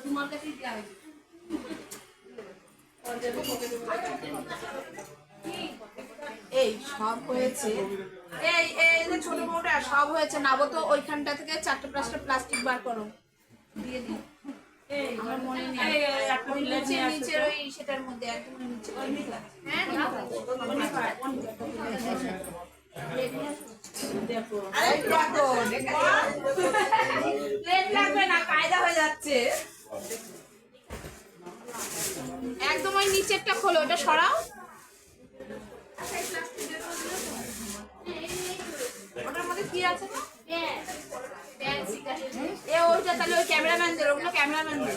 তোমার কাছে এই সব হয়েছে, এই এই যে ছোট বউটা সব হয়েছে, নাবো তো ওইখানটা থেকে 4টে 5টা প্লাস্টিক বার করো, দিয়ে দিই। আমার মনে নেই নিচের ওই সেটার মধ্যে একদম নিচে। হ্যাঁ প্লেট লাগবে না, কায়দা হয়ে যাচ্ছে। একদম ওই নিচেরটা খোলো, ওটা সরাও। ওটার মধ্যে কি আছে? ওইটা তাহলে ওই ক্যামেরাম্যানদের, ওগুলো ক্যামেরাম্যানদের।